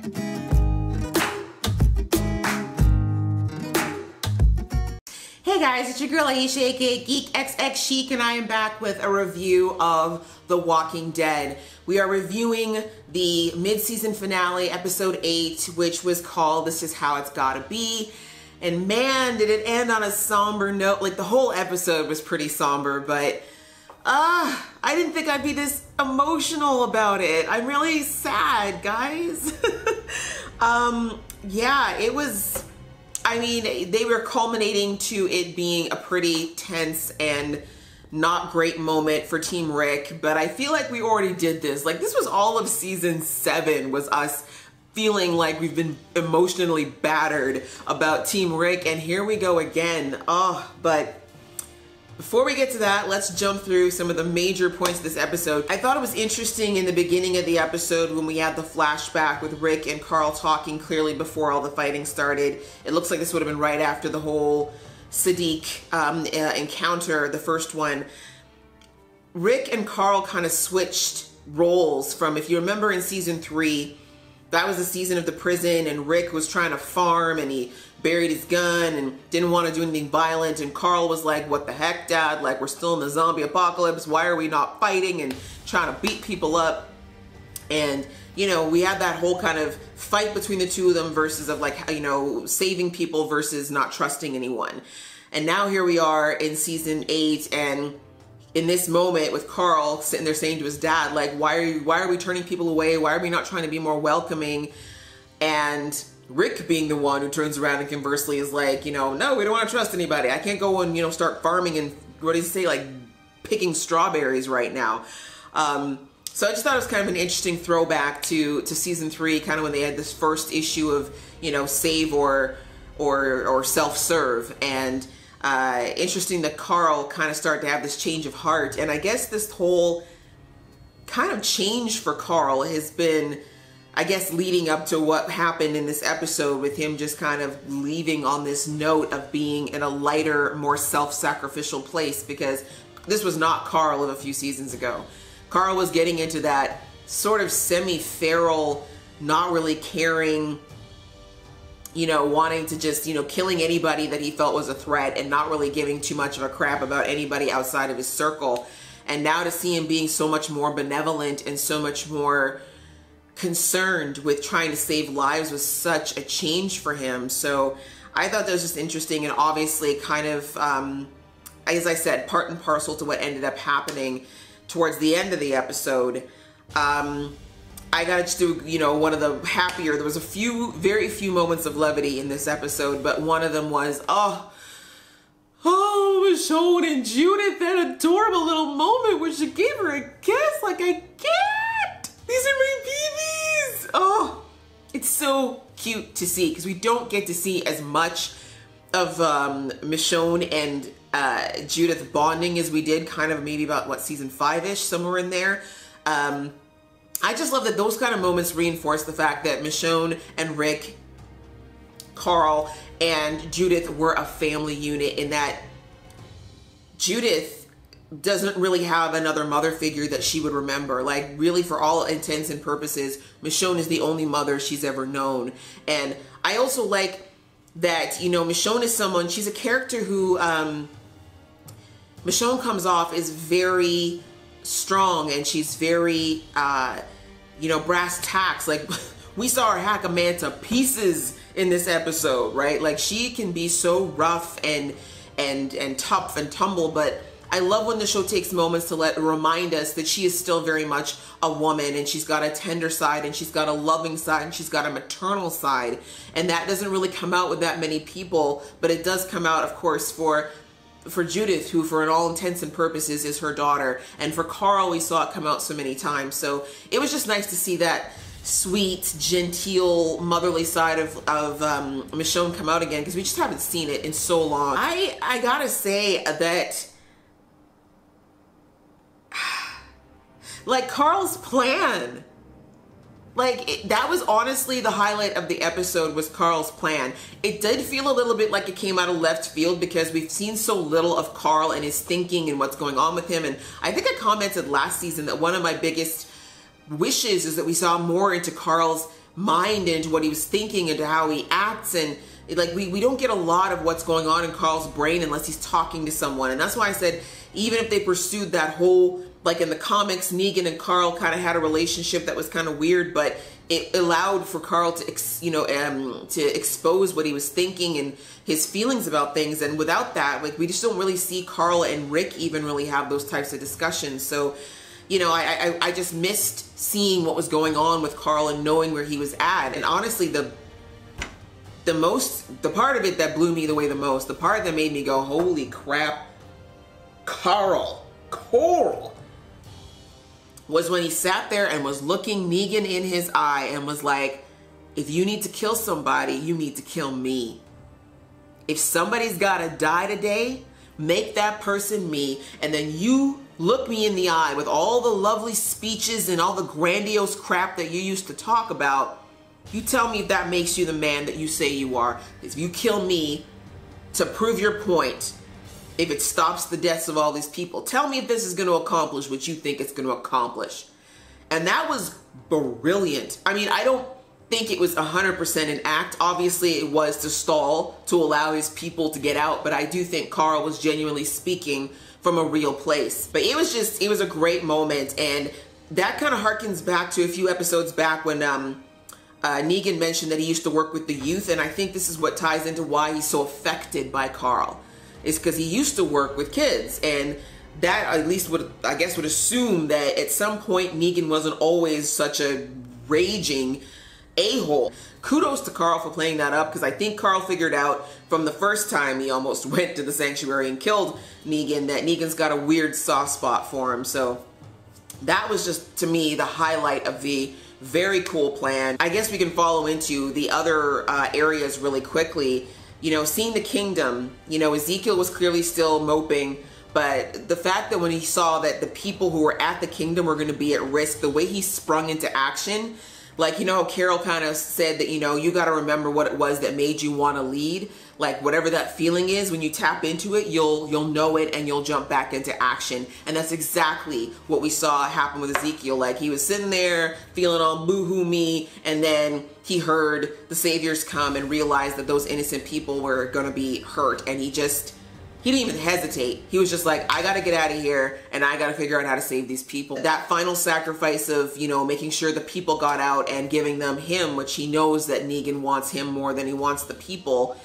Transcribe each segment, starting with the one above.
Hey guys, it's your girl Aisha, aka Geek XX Chic, and I am back with a review of The Walking Dead. We are reviewing the mid-season finale, episode 8, which was called This Is How It's Gotta Be. And man, did it end on a somber note. Like, the whole episode was pretty somber, but I didn't think I'd be this emotional about it. I'm really sad, guys. Yeah, it was... I mean, they were culminating to it being a pretty tense and not great moment for Team Rick, but I feel like we already did this. Like, this was all of season 7 was us feeling like we've been emotionally battered about Team Rick, and here we go again. But before we get to that, let's jump through some of the major points of this episode. I thought it was interesting in the beginning of the episode when we had the flashback with Rick and Carl talking clearly before all the fighting started. It looks like this would have been right after the whole Sadiq encounter, the first one. Rick and Carl kind of switched roles from, if you remember in season 3, that was the season of the prison, and Rick was trying to farm and he buried his gun and didn't want to do anything violent, and Carl was like, what the heck, Dad? Like, we're still in the zombie apocalypse. Why are we not fighting and trying to beat people up? And, you know, we had that whole kind of fight between the two of them versus of, like, you know, saving people versus not trusting anyone. And now here we are in season 8, and in this moment with Carl sitting there saying to his dad, like, why are we turning people away? Why are we not trying to be more welcoming? And Rick being the one who turns around and conversely is like, you know, no, we don't want to trust anybody. I can't go and, you know, start farming and, what does he say, like picking strawberries right now. So I just thought it was kind of an interesting throwback to season 3, kind of when they had this first issue of, you know, save or self-serve. And interesting that Carl kind of started to have this change of heart. And I guess this whole kind of change for Carl has been, I guess, leading up to what happened in this episode with him just kind of leaving on this note of being in a lighter, more self-sacrificial place, because this was not Carl of a few seasons ago. Carl was getting into that sort of semi-feral, not really caring, you know, wanting to just, you know, killing anybody that he felt was a threat and not really giving too much of a crap about anybody outside of his circle. And now to see him being so much more benevolent and so much more concerned with trying to save lives was such a change for him. So I thought that was just interesting, and obviously kind of, as I said, part and parcel to what ended up happening towards the end of the episode. I gotta just do, you know, one of the happier, there was very few moments of levity in this episode, but one of them was, Michonne and Judith, that adorable little moment where she gave her a kiss, like, I can't! These are my babies! Oh, it's so cute to see, because we don't get to see as much of Michonne and Judith bonding as we did kind of maybe about, what, season 5-ish, somewhere in there. I just love that those kind of moments reinforce the fact that Michonne and Rick, Carl, and Judith were a family unit, in that Judith doesn't really have another mother figure that she would remember. Like, really, for all intents and purposes, Michonne is the only mother she's ever known. And I also like that, you know, Michonne is someone, she's a character who, Michonne comes off as very strong, and she's very, you know, brass tacks. Like, we saw her hack a man to pieces in this episode, right? Like, she can be so rough and tough and tumble, but I love when the show takes moments to remind us that she is still very much a woman, and she's got a tender side, and she's got a loving side, and she's got a maternal side, and that doesn't really come out with that many people, but it does come out, of course, for Judith, who for all intents and purposes is her daughter, and for Carl, we saw it come out so many times. So it was just nice to see that sweet, genteel, motherly side of Michonne come out again, because we just haven't seen it in so long. I gotta say that, like, Carl's plan, like, that was honestly the highlight of the episode, was Carl's plan. It did feel a little bit like it came out of left field, because we've seen so little of Carl and his thinking and what's going on with him. And I think I commented last season that one of my biggest wishes is that we saw more into Carl's mind into what he was thinking, into how he acts, and like we don't get a lot of what's going on in Carl's brain unless he's talking to someone. And that's why I said, even if they pursued that whole, like in the comics, Negan and Carl kind of had a relationship that was kind of weird, but it allowed for Carl to, to expose what he was thinking and his feelings about things. And without that, like, we just don't really see Carl and Rick even really have those types of discussions. So, you know, I just missed seeing what was going on with Carl and knowing where he was at. And honestly, the part of it that blew me away the most, the part that made me go, holy crap, Carl, was when he sat there and was looking Negan in his eye and was like, if you need to kill somebody, you need to kill me. If somebody's gotta die today, make that person me, and then you look me in the eye with all the lovely speeches and all the grandiose crap that you used to talk about. You tell me if that makes you the man that you say you are. If you kill me to prove your point, if it stops the deaths of all these people, tell me if this is going to accomplish what you think it's going to accomplish. And that was brilliant. I mean, I don't think it was 100% an act. Obviously, it was to stall, to allow his people to get out. But I do think Carl was genuinely speaking from a real place. But it was a great moment. And that kind of harkens back to a few episodes back when Negan mentioned that he used to work with the youth. And I think this is what ties into why he's so affected by Carl. Is because he used to work with kids, and that at least would assume that at some point Negan wasn't always such a raging a-hole. Kudos to Carl for playing that up, because I think Carl figured out from the first time he almost went to the sanctuary and killed Negan that Negan's got a weird soft spot for him. So that was just, to me, the highlight of the very cool plan. I guess we can follow into the other areas really quickly. You know, seeing the kingdom, you know, Ezekiel was clearly still moping, but the fact that when he saw that the people who were at the kingdom were going to be at risk, the way he sprung into action, like, you know, Carol kind of said that, you know, you got to remember what it was that made you want to lead. Like, whatever that feeling is, when you tap into it, you'll know it and you'll jump back into action. And that's exactly what we saw happen with Ezekiel. Like, he was sitting there feeling all boo-hoo me, and then he heard the saviors come and realized that those innocent people were going to be hurt. And he didn't even hesitate. He was just like, I got to get out of here and I got to figure out how to save these people. That final sacrifice of, you know, making sure the people got out and giving them him, which he knows that Negan wants him more than he wants the people.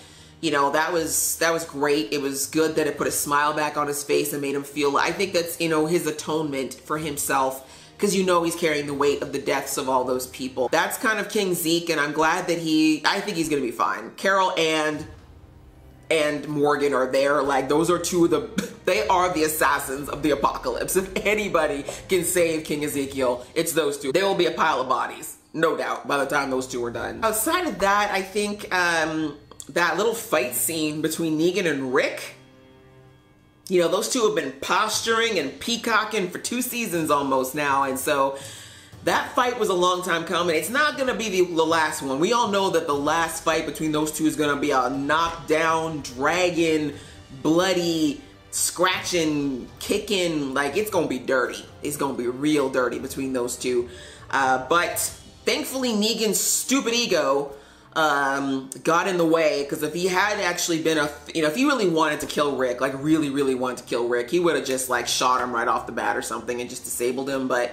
You know, that was great. It was good that it put a smile back on his face and made him feel, I think that's, you know, his atonement for himself, because, you know, he's carrying the weight of the deaths of all those people. That's kind of King Zeke, and I'm glad that I think he's going to be fine. Carol and Morgan are there. Like, those are two of they are the assassins of the apocalypse. If anybody can save King Ezekiel, it's those two. They will be a pile of bodies, no doubt, by the time those two are done. Outside of that, I think that little fight scene between Negan and Rick, you know, those two have been posturing and peacocking for 2 seasons almost now, and so that fight was a long time coming. It's not going to be the last one. We all know that the last fight between those two is going to be a knockdown, dragging, bloody, scratching, kicking. Like, it's going to be dirty. It's going to be real dirty between those two. But thankfully, Negan's stupid ego got in the way, because if he had actually been if he really wanted to kill Rick, like really, really wanted to kill Rick, he would have just like shot him right off the bat or something and just disabled him. But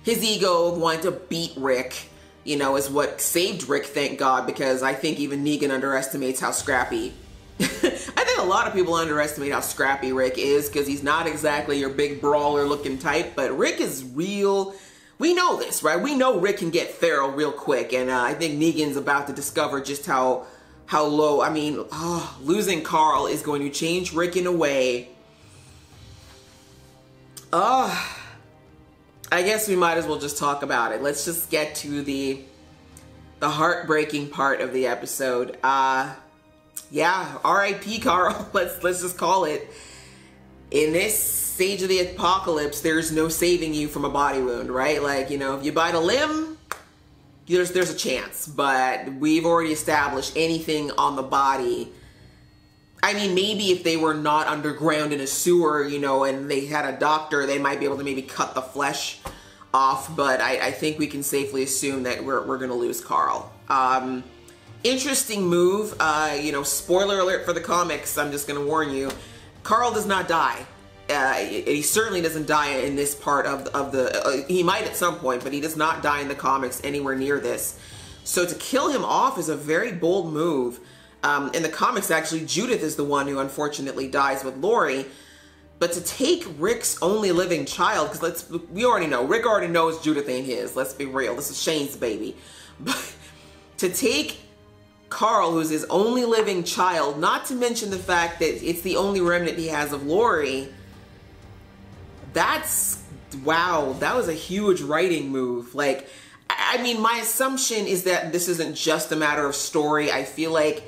his ego wanted to beat Rick, you know, is what saved Rick, thank God, because I think even Negan underestimates how scrappy. I think a lot of people underestimate how scrappy Rick is, because he's not exactly your big brawler looking type, but Rick is real. We know this, right? We know Rick can get feral real quick, and I think Negan's about to discover just how low. I mean, losing Carl is going to change Rick in a way. I guess we might as well just talk about it. Let's just get to the heartbreaking part of the episode. Yeah, R.I.P. Carl. Let's just call it. In this stage of the apocalypse, there's no saving you from a body wound, right? Like, you know, if you bite a limb, there's a chance. But we've already established anything on the body. I mean, maybe if they were not underground in a sewer, you know, and they had a doctor, they might be able to maybe cut the flesh off, but I think we can safely assume that we're gonna lose Carl. Interesting move. You know, spoiler alert for the comics, I'm just gonna warn you, Carl does not die. He certainly doesn't die in this part of the, he might at some point, but he does not die in the comics anywhere near this. So to kill him off is a very bold move. In the comics, actually, Judith is the one who unfortunately dies with Lori. But to take Rick's only living child, because we already know, Rick already knows Judith ain't his. Let's be real. This is Shane's baby. But to take Carl, who's his only living child, not to mention the fact that it's the only remnant he has of Lori, that's, wow, that was a huge writing move. Like, I mean, my assumption is that this isn't just a matter of story. I feel like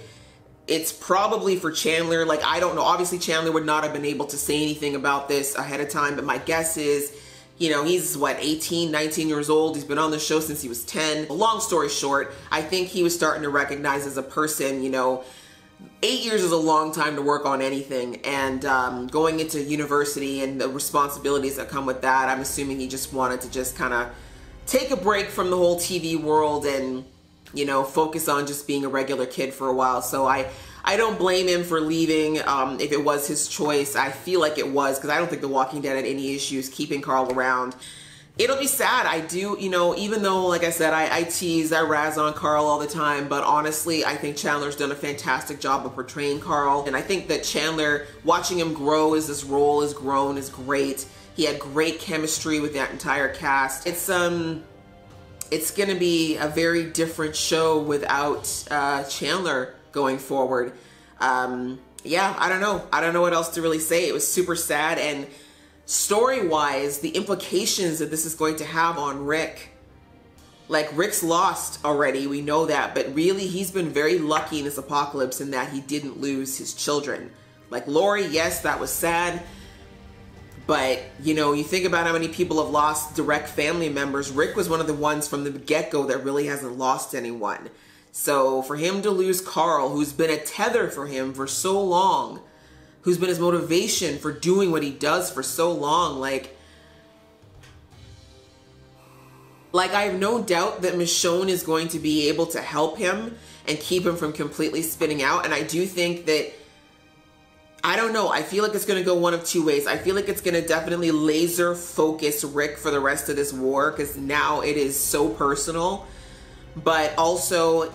it's probably for Chandler. Like, I don't know. Obviously, Chandler would not have been able to say anything about this ahead of time, but my guess is, you know, he's what, 18, 19 years old. He's been on the show since he was 10. Long story short, I think he was starting to recognize as a person, you know, 8 years is a long time to work on anything, and going into university and the responsibilities that come with that, I'm assuming he just wanted to just kind of take a break from the whole TV world and, you know, focus on just being a regular kid for a while. So I don't blame him for leaving. If it was his choice, I feel like it was, because I don't think The Walking Dead had any issues keeping Carl around. It'll be sad. I do, you know, even though, like I said, I tease, I razz on Carl all the time, but honestly, I think Chandler's done a fantastic job of portraying Carl. And I think that Chandler, watching him grow as this role has grown, is great. He had great chemistry with that entire cast. It's gonna be a very different show without Chandler going forward. Yeah, I don't know. I don't know what else to really say. It was super sad, and story-wise, the implications that this is going to have on Rick. Like, Rick's lost already, we know that, but really he's been very lucky in this apocalypse in that he didn't lose his children. Like Lori, yes, that was sad, but you know, you think about how many people have lost direct family members. Rick was one of the ones from the get-go that really hasn't lost anyone. So for him to lose Carl, who's been a tether for him for so long, who's been his motivation for doing what he does for so long, like I have no doubt that Michonne is going to be able to help him and keep him from completely spinning out. And I do think that, I don't know, I feel like it's going to go one of two ways. I feel like it's going to definitely laser focus Rick for the rest of this war, because now it is so personal. But also,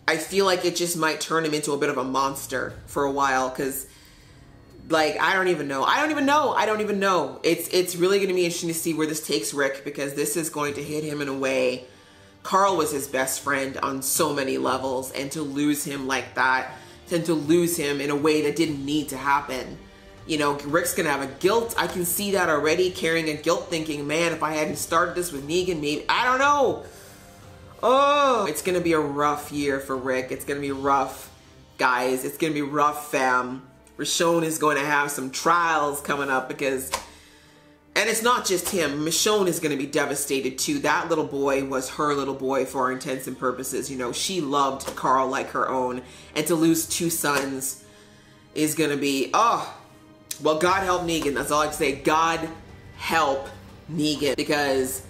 I feel like it just might turn him into a bit of a monster for a while, because, like, I don't even know. It's really going to be interesting to see where this takes Rick, because this is going to hit him in a way. Carl was his best friend on so many levels, and to lose him like that, and to lose him in a way that didn't need to happen. You know, Rick's going to have a guilt. I can see that already, carrying a guilt, thinking, man, if I hadn't started this with Negan, maybe, I don't know. Oh, it's gonna be a rough year for Rick. It's gonna be rough, guys. It's gonna be rough, fam. Michonne is going to have some trials coming up, because, and it's not just him. Michonne is gonna be devastated too. That little boy was her little boy for all intents and purposes. You know, she loved Carl like her own, and to lose two sons is gonna be, oh, well, God help Negan. That's all I can say. God help Negan, because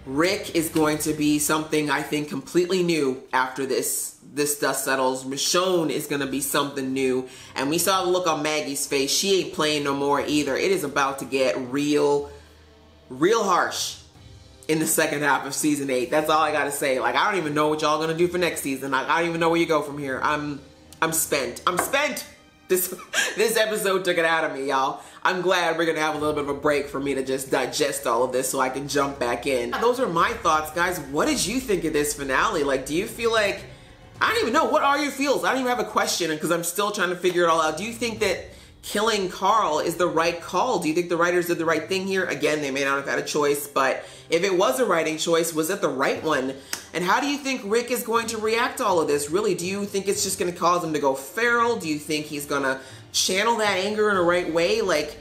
Rick is going to be something, I think, completely new after this dust settles. Michonne is going to be something new. And we saw the look on Maggie's face. She ain't playing no more either. It is about to get real harsh in the second half of season 8. That's all I got to say. Like, I don't even know what y'all going to do for next season. I don't even know where you go from here. I'm spent. I'm spent. This episode took it out of me, y'all. I'm glad we're gonna have a little bit of a break for me to just digest all of this so I can jump back in. Those are my thoughts, guys. What did you think of this finale? Like, do you feel like, I don't even know, what are your feels? I don't even have a question, because I'm still trying to figure it all out. Do you think that killing Carl is the right call? Do you think the writers did the right thing here? Again, they may not have had a choice, but if it was a writing choice, was it the right one? And how do you think Rick is going to react to all of this? Really, do you think it's just going to cause him to go feral? Do you think he's going to channel that anger in the right way? Like,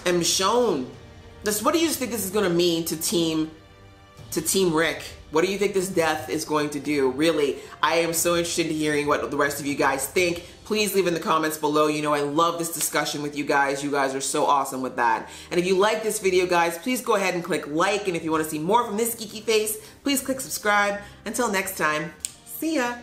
and Michonne, what do you just think this is going to mean to Team Rick? What do you think this death is going to do? Really, I am so interested in hearing what the rest of you guys think. Please leave in the comments below. You know I love this discussion with you guys. You guys are so awesome with that. And if you like this video, guys, please go ahead and click like. And if you want to see more from this geeky face, please click subscribe. Until next time, see ya.